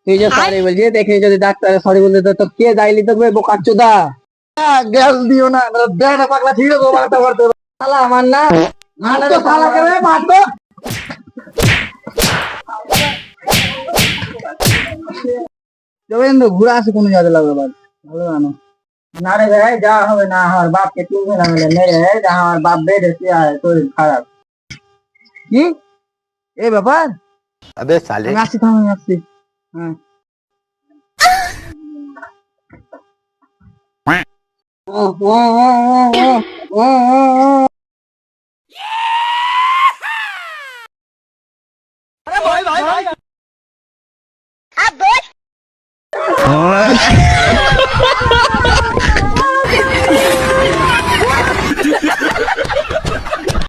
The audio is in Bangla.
তুই যে সরি বলছি দেখে যদি ডাক্তার সরি বলতে তো কে যাইলি তো বোকা চোদা গ্যাস দিও না বেড়া পাগলা ঠিক আছে মাথা করতে শালা আমার না মারতো শালাকে রে মারতো দেবেন্দ্র ঘুরে আসে কোনো যাতে লাগবে ভালো জানো না রে ভাই যা হবে না আমার বাপকে তিন ঘন্টা মেলে মেরে যা আমার বাপ বেড়ে শরীর খারাপ কি এই ব্যাপার अबे साले আমি আসছি থাম আমি আসছি হ্যাঁ